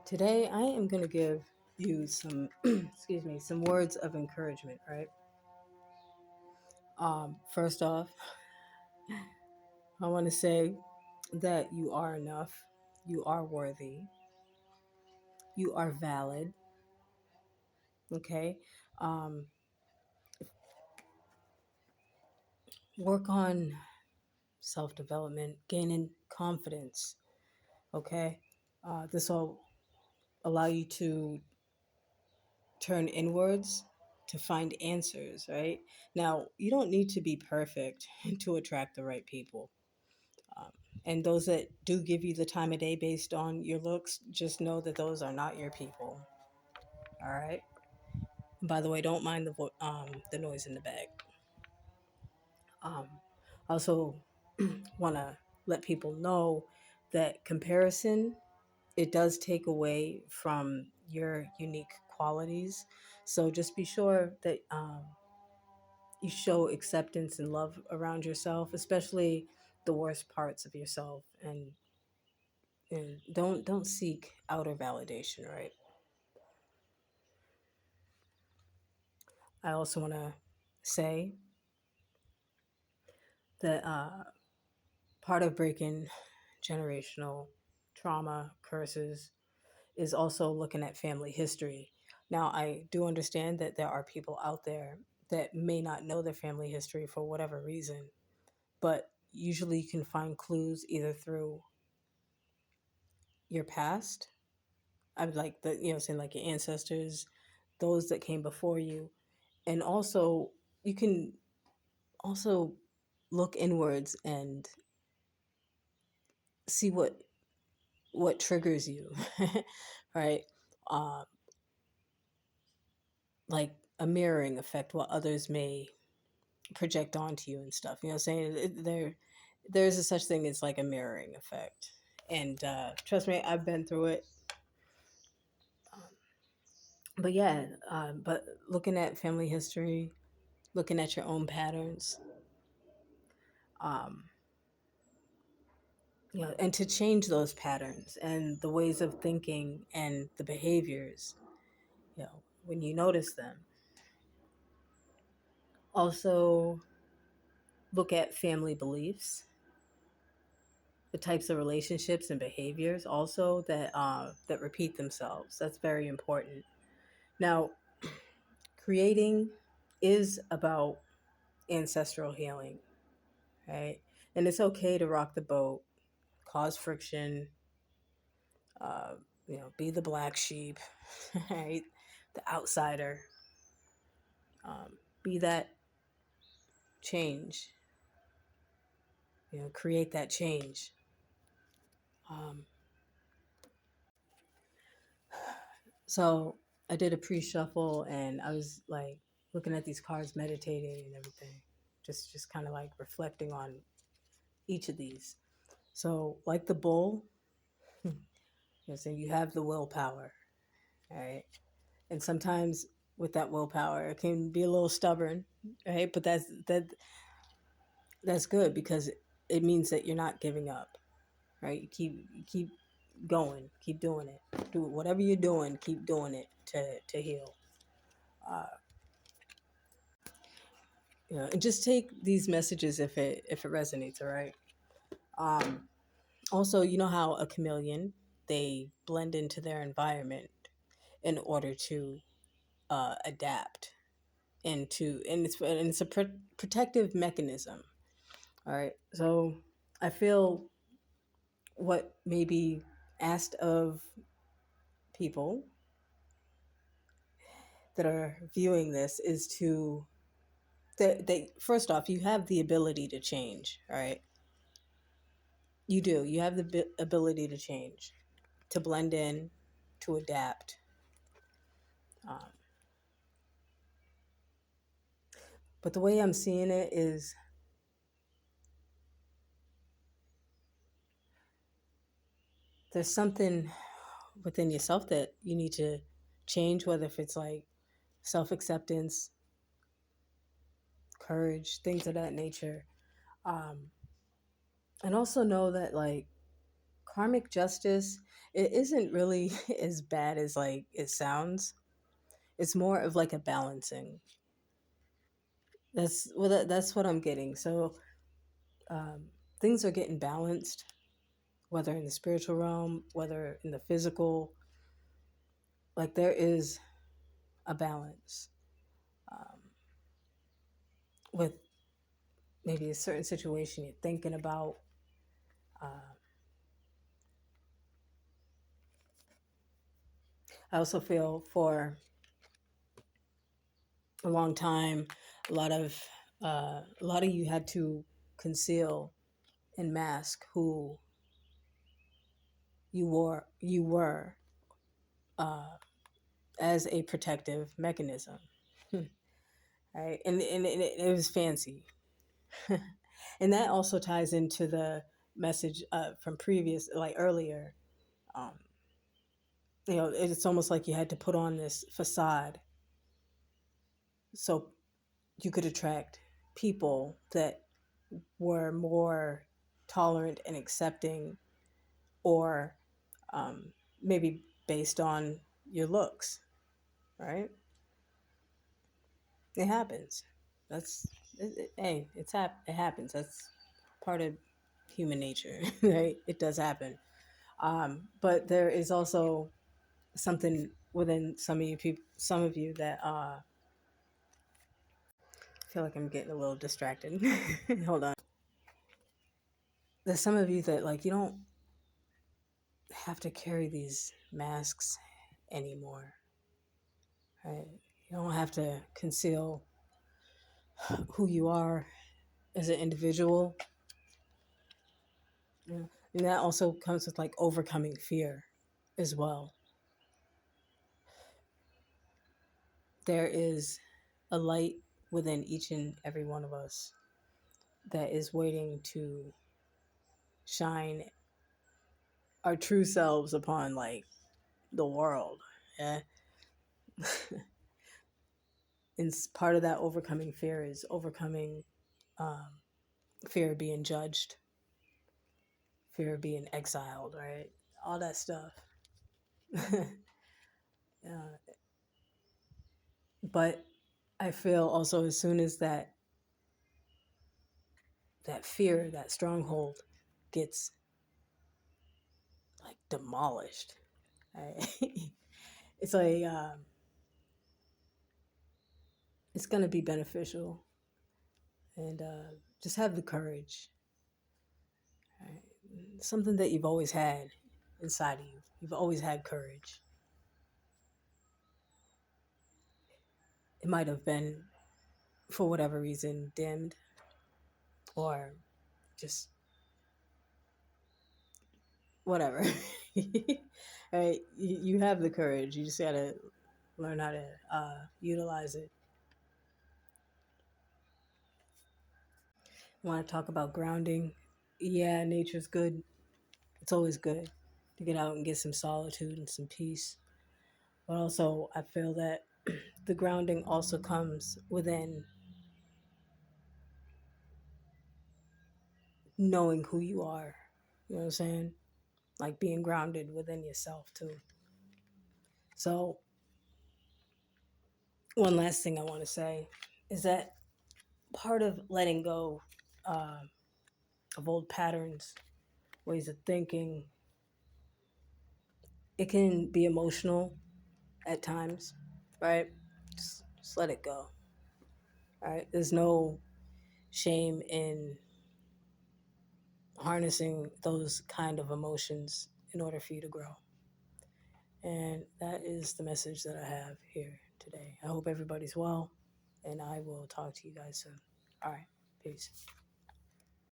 Today, I am going to give you some, excuse me, some words of encouragement, right? First off, I want to say that you are enough, you are worthy, you are valid, okay? Um, Work on self development, gaining confidence, okay? This will allow you to turn inwards to find answers, right? Now, you don't need to be perfect to attract the right people. Um, and those that do give you the time of day based on your looks, just know that those are not your people. All right. By the way, don't mind the noise in the back. Um, also, want to let people know that comparison, it does take away from your unique qualities. So just be sure that you show acceptance and love around yourself, especially the worst parts of yourself, and don't seek outer validation, right? I also want to say that part of breaking generational trauma curses is also looking at family history. Now, I do understand that there are people out there that may not know their family history for whatever reason, but usually you can find clues either through your past. I would like the, saying like your ancestors, those that came before you, and also you can also look inwards and see what triggers you, right? Uh, like a mirroring effect, what others may project onto you and stuff. You know, what I'm saying there's a such thing as like a mirroring effect, and trust me, I've been through it. Um, but yeah, but looking at family history, looking at your own patterns, um, and to change those patterns and the ways of thinking and the behaviors, when you notice them. Also, look at family beliefs, the types of relationships and behaviors also that repeat themselves. That's very important. Now, creating is about ancestral healing, right? And it's okay to rock the boat, cause friction, uh, be the black sheep, right? The outsider, be that change, create that change. Um, so I did a pre-shuffle and I was like looking at these cards, meditating and everything, just kind of like reflecting on each of these. So like the bull, saying you have the willpower, right? And sometimes with that willpower, it can be a little stubborn, right? But that's good because it means that you're not giving up, right? You keep going, keep doing it. Do whatever you're doing, keep doing it to heal. Uh, and just take these messages if it resonates, all right? Um, Also, you know how a chameleon, they blend into their environment in order to adapt and it's a protective mechanism. All right, so I feel what may be asked of people that are viewing this is to they first off, you have the ability to change. All right, you have the ability to change, to blend in, to adapt. um, but the way I'm seeing it is there's something within yourself that you need to change, whether if it's like self acceptance, courage, things of that nature. Um, and also know that like karmic justice, it isn't really as bad as like it sounds. It's more of like a balancing. That's what I'm getting. So um, things are getting balanced, whether in the spiritual realm, whether in the physical. Like there is a balance um, with maybe a certain situation you're thinking about. Uh, I also feel for a long time, a lot of a lot of you had to conceal and mask who you were uh, as a protective mechanism, right? And it was fancy, and that also ties into the message from previous, like earlier. Um, it's almost like you had to put on this facade so you could attract people that were more tolerant and accepting, or um, maybe based on your looks, right? It happens. Hey, it happens. That's part of human nature, right? It does happen. But there is also something within some of you that I feel like I'm getting a little distracted. Hold on. There's some of you that like you don't have to carry these masks anymore, right? You don't have to conceal who you are as an individual. Yeah. And that also comes with like overcoming fear as well. There is a light within each and every one of us that is waiting to shine our true selves upon like the world. Yeah. And part of that overcoming fear is overcoming um, fear of being judged, fear of being exiled, right? All that stuff. uh, but I feel also as soon as that fear, that stronghold, gets like demolished, right? it's like it's gonna be beneficial, and just have the courage. Right? Something that you've always had inside of you. You've always had courage. It might have been, for whatever reason, dimmed or just whatever. Right? You have the courage. You just gotta learn how to utilize it. Want to talk about grounding? Yeah, nature's good. It's always good to get out and get some solitude and some peace. But also, I feel that the grounding also comes within knowing who you are. You know what I'm saying? Like being grounded within yourself too. So, one last thing I want to say is that part of letting go uh, of old patterns, ways of thinking, it can be emotional at times, right? Just let it go. Right? There's no shame in harnessing those kind of emotions in order for you to grow. And that is the message that I have here today. I hope everybody's well, and I will talk to you guys soon. All right, peace.